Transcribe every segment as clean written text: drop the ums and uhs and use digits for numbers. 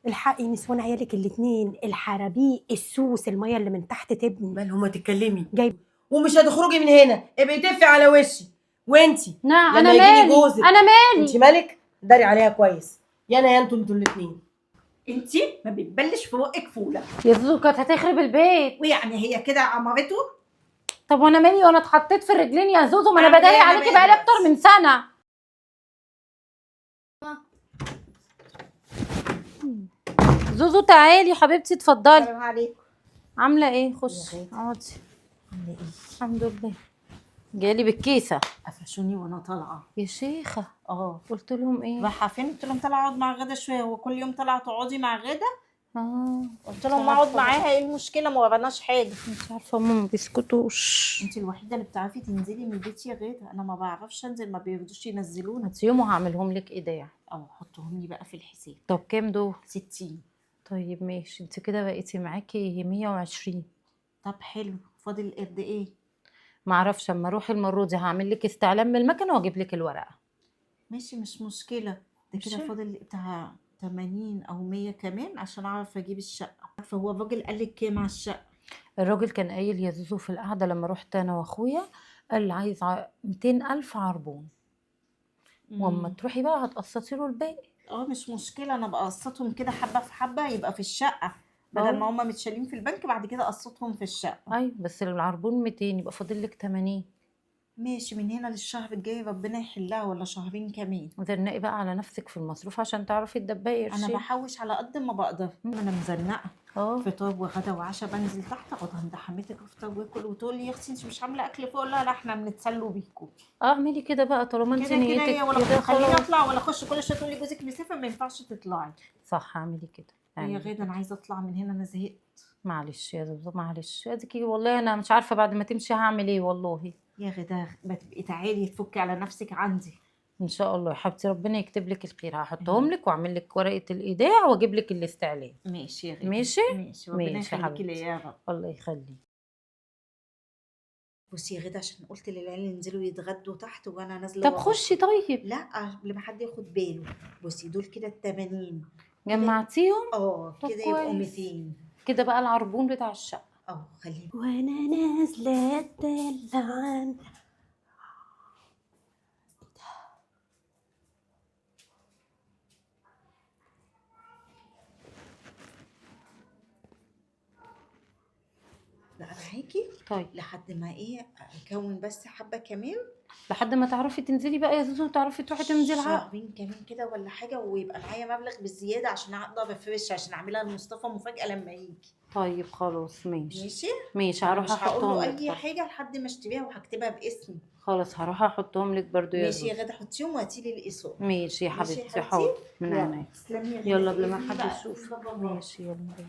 الحقي نسوان عيالك الاتنين، الحرابيق، السوس، الميه اللي من تحت تبني. مالهم ما تتكلمي؟ جايب ومش هتخرجي من هنا، ابقي تفي على وشي. وانتي نعم لما انا يجيلي مالي جوزك انا مالي. انتي مالك؟ داري عليها كويس. يا انتوا الاتنين. انتي ما بتبلش في بقك فوله. يا زوزو كانت هتخرب البيت. ويعني هي كده عمرته؟ طب وانا مالي وانا اتحطيت في الرجلين يا زوزو؟ ما انا أعمل بداري إيه أنا عليكي بقى بقالي اكتر دلوقتي؟ من سنه. زوزو تعالي حبيبتي اتفضلي. السلام عليكم. عامله ايه؟ خشي يا غيث. اقعدي. عامله ايه؟ الحمد لله. جالي بالكيسه قفشوني وانا طالعه. يا شيخه. قلت لهم ايه؟ رايحه فين؟ قلت لهم طالعه اقعد مع غدا شويه. هو كل يوم طالعه تقعدي مع غدا؟ قلت لهم اقعد معاها، ايه المشكله؟ ما وراناش حاجه. مش عارفه هما ما بيسكتوش. انت الوحيده اللي بتعرفي تنزلي من البيت يا غدا، انا ما بعرفش انزل، ما بيرضوش ينزلوني. انت يوم وهعملهم لك ايديع. او حطهم لي بقى في الحساب. طب كام دول؟ 60. طيب ماشي، انت كده بقيتي معاكي 120. طب حلو، فاضل قد ايه؟ معرفش، اما اروح المره دي هعمل لك استعلام من المكنه واجيب لك الورقه. ماشي مش مشكله. ده كده ماشي. فاضل بتاع 80 او 100 كمان عشان اعرف اجيب الشقه. فهو الراجل قال لك كام على الشقه؟ الراجل كان قايل يا زوزو في القعده لما رحت انا واخويا، قال لي عايز 200,000 عربون، واما تروحي بقى هتقسطي له الباقي. مش مشكله، انا بقسطهم كده حبه في حبه يبقى في الشقه، بدل ما هما متشالين في البنك بعد كده اقسطهم في الشقه. ايوه بس العربون 200 يبقى فاضل لك 80. ماشي، من هنا للشهر الجاي ربنا يحلها، ولا شهرين كمان. وزنقي بقى على نفسك في المصروف عشان تعرفي تدبقي انا قرشين. بحوش على قد ما بقدر، انا مزنقه. اه فطار وغدا وعشاء، بنزل تحت اقعد عند حماتك افطر واكل، وتقول لي يا اختي انت مش عامله اكل فوق؟ لا احنا بنتسلوا بيكم. اعملي كده بقى طالما انت كده كده نيتك هي، ولا كده بتخليني خلاص. اطلع ولا اخش. كل شويه تقول لي جوزك مسافر، ما ينفعش تطلعي. صح اعملي كده. يا اعملي غدا كده. انا عايزه اطلع من هنا، انا زهقت. معلش يا زوزو معلش، اديكي والله انا مش عارفه بعد ما تمشي هعمل ايه والله. يا غدا ما تبقي تعالي تفكي على نفسك عندي. ان شاء الله يا حبيبتي ربنا يكتب لك الخير، هحطهم لك واعمل لك ورقه الايداع واجيب لك الاستعلام. ماشي يا غدا. ماشي ماشي، ربنا ماشي يا يخليكي ليا حبيبتي. يا رب. الله يخليك. بصي يا غدا، عشان قلت للعيال ينزلوا يتغدوا تحت وانا نازله طب وراهم. خشي طيب. لا قبل ما حد ياخد باله. بصي دول كده ال80. جمعتيهم؟ طب كده يبقوا كويس. 200. كده بقى العربون بتاع الشقه. خليني. وانا نازله الدلعان. لا معاكي طيب لحد ما اكون بس حبه كمان. لحد ما تعرفي تنزلي بقى يا زوزو وتعرفي تروحي تنزلي شهرين كمان كده ولا حاجه، ويبقى معايا مبلغ بالزياده عشان اقدر افرش، عشان اعملها لمصطفى مفاجاه لما يجي. طيب خلاص ماشي. ماشي. ماشي أنا هروح مش هقول له احطهم لك اي برضه. حاجه لحد ما اشتريها، وهكتبها باسمي. خلاص هروح احطهم لك برضه يا ماشي يا زوزو. غدا، حطيهم وهاتي لي القصه. ماشي يا ماشي يا حبيبتي حبيبتي. حاضر من يلا، عينيا. تسلمي يا غدا. يلا قبل ما بإذن حد بقى. يشوف. بابا. ماشي يلا باي.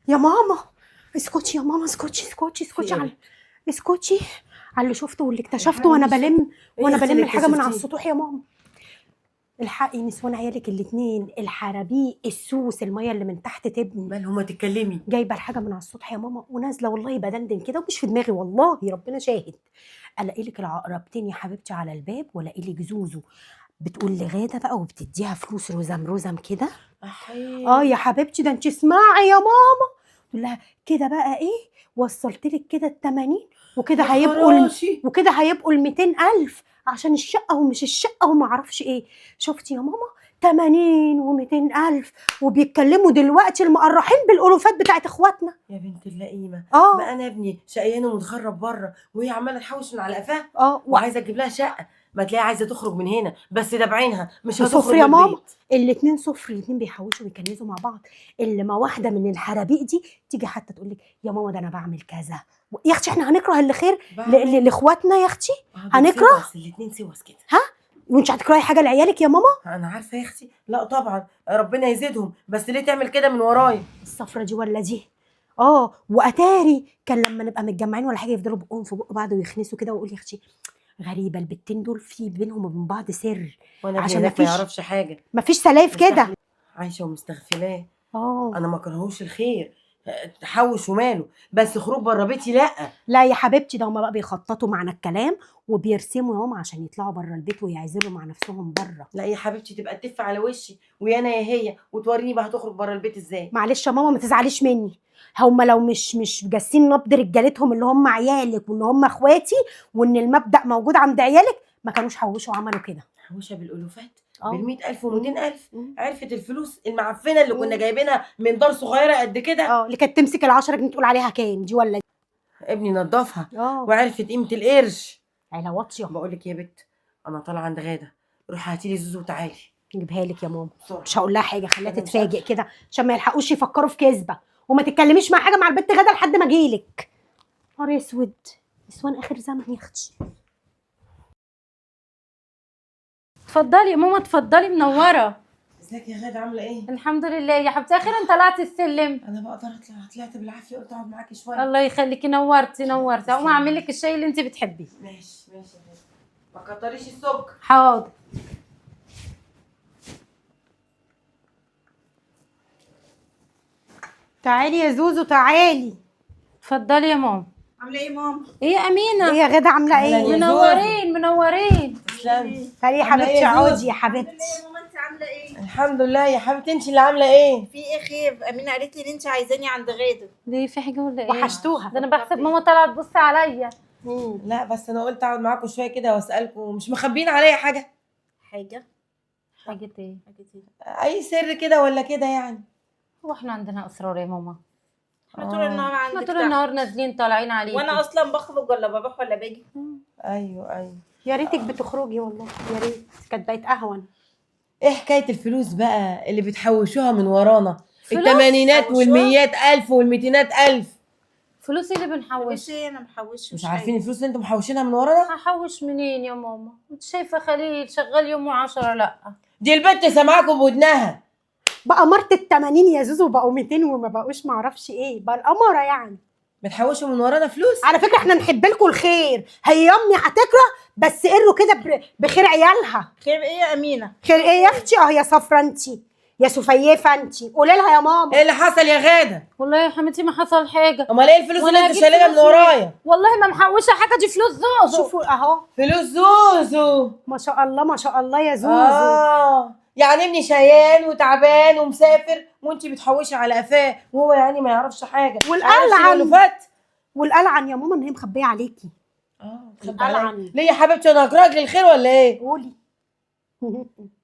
يا ماما اسكتي يا ماما، اسكتي اسكتي اسكتي في إيه؟ على اسكتي على اللي شفته واللي اكتشفته وانا بلم يا أختي اللي الحاجه من على اكتشفتيه؟ السطوح يا ماما. الحقي نسوان عيالك الاتنين، الحرابيق، السوس، الميه اللي من تحت تبني. مالهم ما تتكلمي؟ جايبه الحاجه من على السطح يا ماما ونازله والله بدندن كده ومش في دماغي والله ربنا شاهد. الاقي لك العقربتين يا حبيبتي على الباب، والاقي لك زوزو بتقول لغاده بقى وبتديها فلوس رزم رزم كده. يا حبيبتي ده انت اسمعي يا ماما. تقول لها كده بقى ايه، وصلت لك كده ال80 وكده يا هيبقوا خراشي. وكده هيبقوا ال200,000 عشان الشقه ومش الشقه وما اعرفش ايه. شفتي يا ماما 80 و200,000 وبيتكلموا دلوقتي المقرحين بالالوفات بتاعت اخواتنا. يا بنت اللئيمه. اه بقى انا ابني شقيان ومتغرب بره، وهي عماله تحوش من على قفاها وعايزه تجيب لها شقه. ما تلاقيها عايزه تخرج من هنا، بس ده بعينها مش هتخرج صفر من يا ماما. البيت. الاتنين صفر، الاتنين بيحوشوا ويكنزوا مع بعض. اللي ما واحده من الحرابيق دي تيجي حتى تقول لك يا ماما ده انا بعمل كذا. يا اختي احنا هنكره اللي خير لاخواتنا يا اختي. هنكره الاتنين سوس كده. وانت هتكرهي حاجه لعيالك يا ماما؟ انا عارفه يا اختي، لا طبعا ربنا يزيدهم، بس ليه تعمل كده من ورايا؟ الصفرة دي ولا دي؟ واتاري كان لما نبقى متجمعين ولا حاجه يفضلوا بقهم في بق بعض ويخنسوا كده، واقول يا اختي غريبه البتين دول في بينهم وبين بعض سر. وانا عشان عشان ما يعرفش حاجه. مفيش سلايف كده. عايشه ومستغفلاه. اه انا ما كرهوش الخير، تحوش وماله، بس خروج بره بيتي لا. لا يا حبيبتي، ده هما بقى بيخططوا معنى الكلام وبيرسموا يوم عشان يطلعوا بره البيت ويعزلوا مع نفسهم بره. لا يا حبيبتي، تبقى تف على وشي ويا انا يا هي، وتوريني بقى هتخرج بره البيت ازاي. معلش يا ماما ما تزعليش مني، هما لو مش جاسين نبض رجالتهم اللي هم عيالك واللي هم اخواتي، وان المبدأ موجود عند عيالك، ما كانوش حوشوا وعملوا كده. حوشه بالالوفات، اه. بال100,000 و200,000. مم. عرفت الفلوس المعفنه اللي كنا جايبينها من دار صغيره قد كده. اه، اللي كانت تمسك ال10 جنيه تقول عليها كام دي ولا دي. ابني نضفها اه، وعرفت قيمه القرش. عيله واطيه. بقول لك يا بت، انا طالعه عند غاده، روحي هاتي لي زوزو وتعالي نجيبها لك يا ماما، بسرعه. مش هقول لها حاجه، خليها أنا مش تتفاجئ كده عشان ما يلحقوش يفكروا في كذبه، وما تتكلميش مع حاجه مع البت غدا لحد ما اجيلك. نهار اسود، نسوان اخر زمن يا اختي. اتفضلي يا ماما، اتفضلي، منوره. ازيك يا غاده، عامله ايه؟ الحمد لله يا حبيبتي، اخيرا طلعتي السلم. انا بقدر اطلع، طلعت بالعافيه، قلت اقعد معاكي شويه. الله يخليكي، نورتي. اقوم اعمل لك الشاي اللي انت بتحبيه. ماشي يا غاده، ما كتريش السكر. حاضر. تعالي يا زوزو تعالي. اتفضلي يا ماما. عامله ايه ماما؟ ايه يا امينه؟ ايه يا غدا عامله أهلا ايه؟ يا منورين منورين. تسلمي. تعالي يا عاملة إيه حبيبتي، يا زوزو؟ اقعدي يا حبيبتي. ايه ماما انت عامله ايه؟ الحمد لله يا حبيبتي، انت اللي عامله ايه؟ في ايه خير؟ امينه قالت لي ان انت عايزاني عند غاده. ليه، في حاجه ولا ايه؟ وحشتوها. ده انا بحسب ماما طلعت تبص عليا. لا بس انا قلت اقعد معاكم شويه كده واسالكم، مش مخبين عليا حاجه؟ حاجه؟ حاجه ايه؟ حاجه ايه؟ اي سر كده ولا كده يعني؟ هو احنا عندنا اسرار يا ماما؟ احنا طول النهار احنا عندك طول تحت. النهار نازلين طالعين عليكي. وانا اصلا بخرج ولا بروح ولا باجي؟ ايوه. يا ريتك بتخرجي والله، يا ريت كانت بقت اهون. ايه حكايه الفلوس بقى اللي بتحوشوها من ورانا؟ فلوس؟ الثمانينات حوشوها؟ وال100,000 وال200,000. فلوس اللي بنحوش. مش ايه، انا محوشه مش عارفين الفلوس اللي انتم محوشينها من ورانا؟ هحوش منين يا ماما؟ انت شايفه خليل شغال يومه 10 لا. دي البت سامعاكم بودنها. بقى مرت ال80 يا زوزو، بقوا 200 وما بقوش معرفش ايه، بقى القمره يعني. بتحوشوا من ورانا فلوس؟ على فكره احنا نحب لكم الخير، هي امي هتكره بس قروا كده بخير عيالها. خير ايه يا امينه؟ خير ايه يا اختي؟ اه يا صفرا انتي، يا سفيفه انتي، قولي لها يا ماما. ايه اللي حصل يا غاده؟ والله يا حماتي ما حصل حاجه. امال ايه الفلوس اللي ولا انتوا أجيب شايلينها من فلوس ورايا؟ والله ما محوشه حاجه، دي فلوس زوزو. شوفوا اهو، فلوس زوزو. ما شاء الله ما شاء الله يا زوزو. يعني ابني شيان وتعبان ومسافر وانتي بتحوشي على قفاه، وهو يعني ما يعرفش حاجه. والقلعن والقلعن يا ماما ان هي مخبيه عليكي. القلعن ليه يا حبيبتي؟ انا اكرهك للخير ولا ايه؟ قولي.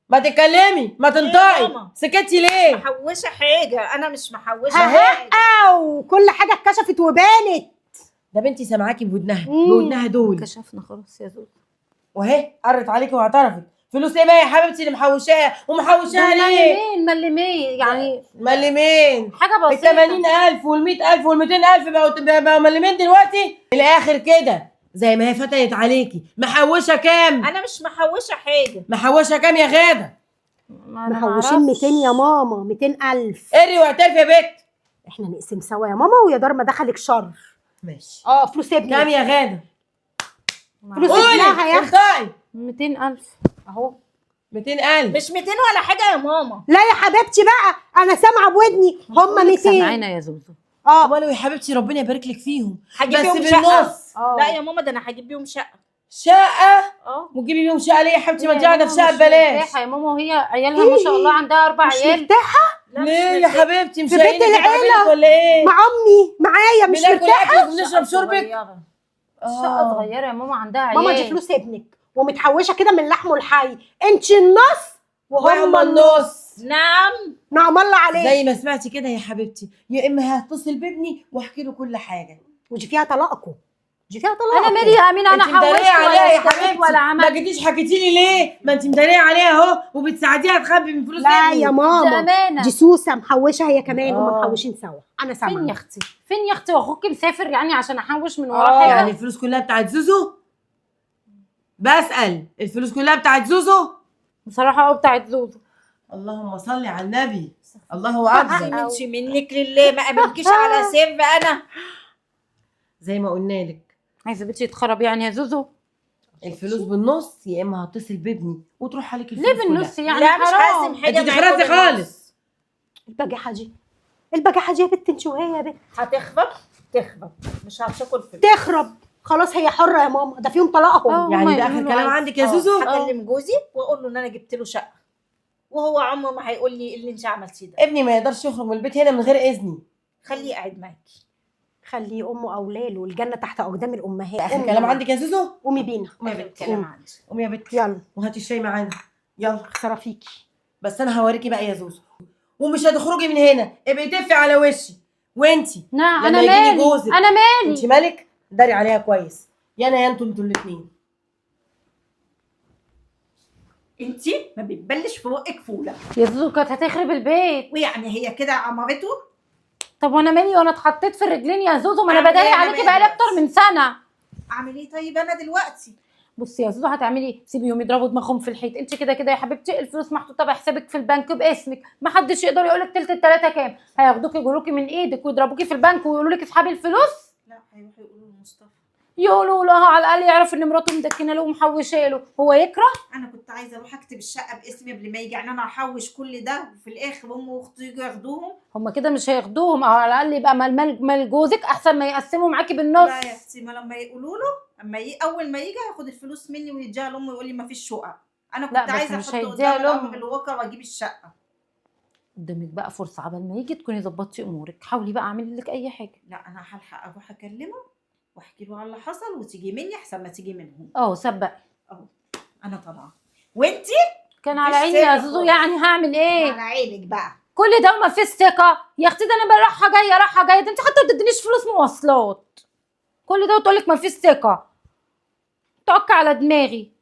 ما تتكلمي، ما تنطقي، ماما؟ سكتي ليه؟ محوشه حاجه؟ انا مش محوشه ها حاجه. وكل حاجه اتكشفت وبانت. ده بنتي سامعاكي بودنها دول. كشفنا خلاص يا زوزو. وهي قرت عليكي واعترفت. فلوس ايه بقى يا حبيبتي اللي محوشاها؟ ومحوشاها ليه؟ ملمين يعني ملمين. حاجه بسيطه. ال80,000 وال100,000 وال200,000 بقوا ملمين دلوقتي؟ من الاخر كده زي ما هي فتنت عليكي. محوشه كام؟ انا مش محوشه حاجه. محوشه كام يا غاده؟ محوشين 200 يا ماما، 200,000. قري واعترفي يا بت. احنا نقسم سوا يا ماما، ويا دار ما دخلك شر. ماشي. فلوس ابني. كام يا غاده؟ فلوس قولي ابنها يا اختي. انطقي. 200,000 اهو. 200,000 مش 200 ولا حاجه يا ماما. لا يا حبيبتي بقى، انا سامعه بودني، هم 200. سامعينا يا زوزو. امال يا حبيبتي ربنا يبارك لك فيهم، هجيب بس بيهم شقه. بالنص. لا يا ماما، ده انا هجيب بيهم شقه. شقه؟ وتجيبي بيهم شقه ليه يا حبيبتي؟ ما انت قاعده في شقه ببلاش. يا ماما، وهي عيالها ما شاء الله عندها 4 مش عيال. مرتاحه ليه يا حبيبتي؟ مش في بيت العيله ولا ايه؟ مع امي معايا، مش بناكل مرتاحه. اكل وبنشرب شربك. شقه صغيره يا ماما، عندها عيال. ماما دي فلوس ابنك ومتحوشه كده من لحمه الحي، انت النص وهم النص. نعم. نعم الله عليك. زي ما سمعتي كده يا حبيبتي، يا اما هتصل بابني واحكي له كل حاجه. ودي فيها طلاقكم، دي فيها طلاق. انا مالي يا امينه؟ انا انت مداريه حوشت عليها يا ولا اشتريت حبيبتي، ولا ما عملت. جيتيش حكيتي لي ليه؟ ما انت مداريه عليها اهو وبتساعديها تخبي من فلوس لا ابني. يا دي ماما، امانه. دي سوسه محوشه هي كمان، هم آه. محوشين سوا. انا فين يا سامعه. اختي؟ فين يا اختي؟ واخوكي مسافر يعني عشان احوش من وراه حاجه؟ يعني الفلوس كلها بتاعت زوزو؟ بسأل، الفلوس كلها بتاعت زوزو؟ بصراحه بتاعت زوزو. اللهم صل على النبي، الله اكبر. انت منك لله، ما قابلكيش على سر انا. زي ما قلنا لك، عايزه بنتي يتخرب يعني يا زوزو؟ الفلوس بالنص، يا اما هتصل بابني وتروح عليك الفلوس ليه بالنص كلها. يعني؟ لا مش حرام. هقسم حاجه انت معاكم تخرجي بالنص. خالص. البجاحه دي، البجاحه دي يا بت انت وهي يا بت. هتخرب تخرب، مش هتاكل فلوس. تخرب خلاص، هي حره يا ماما، ده فيهم طلاقهم. يعني ده اخر كلام عندك يا زوزو؟ هكلم جوزي واقول له ان انا جبت له شقه، وهو عمره ما هيقول لي اللي انت عملتيه ده. ابني ما يقدرش يخرج من البيت هنا من غير اذني. خليه قاعد معاكي. خليه امه اولاله، الجنه تحت اقدام الامهات. اخر كلام عندك يا زوزو؟ قومي بينا. قومي يا اخر بت، كلام عندي. قومي يا بت، يلا وهاتي الشاي معانا. يلا. خساره فيكي. بس انا هوريكي بقى يا زوزو، ومش هتخرجي من هنا، ابقي تفي على وشي. وانتي نعم لما انا يجيلي مالي، جوزك انا مالي. انتي مالك؟ داري عليها كويس، يا انا يا انتوا الاثنين. انت ما بتبلش في بقك فوله، يا زوزو كانت هتخرب البيت. ويعني هي كده عمرته. طب وانا مالي وانا اتحطيت في الرجلين يا زوزو؟ ما انا أعمل بداري إيه أنا عليكي بقى بقالي اكتر دلوقتي؟ من سنه. اعمل ايه طيب انا دلوقتي؟ بصي يا زوزو هتعملي ايه؟ سيبيهم يضربوا دماغهم في الحيط، انت كده كده يا حبيبتي الفلوس محطوطه بحسابك في البنك باسمك، محدش يقدر يقولك تلت التلاته كام، هياخدوكي يجروكي من ايدك ويضربوكي في البنك ويقولوا لك اسحبي الفلوس. لا هيروحوا يقولوا لمصطفى. يقولوا له على الاقل يعرف ان مراته مدكنه له ومحوشه له، هو يكره؟ انا كنت عايزه اروح اكتب الشقه باسمي قبل ما يجي، يعني انا احوش كل ده وفي الاخر امه واختي يجوا ياخدوهم. هما كده مش هياخدوهم، او على الاقل يبقى مال جوزك احسن ما يقسموا معاكي لا بالنص. يا اختي، ما لما يقولوا له اول ما يجي هياخد الفلوس مني ويديها لامه ويقول لي ما فيش شقه. انا لا، كنت بس عايزه مش احط هيديها قدام لأمه. الامر الواقع واجيب الشقه. قدامك بقى فرصه عبال ما يجي تكوني ظبطتي امورك، حاولي بقى اعملي لك اي حاجه. لا انا هلحق اروح اكلمه واحكي له على اللي حصل، وتيجي مني احسن ما تيجي منهم. سبقي. انا طالعه وانتي كان على مفيش عيني يا ثقة زوزو، خالص. يعني هعمل ايه؟ على عينك بقى. كل ده وما فيش ثقه يا اختي، ده انا بقى رايحه جايه رايحه جايه، ده انت حتى ما بتدينيش فلوس مواصلات. كل ده وتقول لك ما فيش ثقه، توكل على دماغي.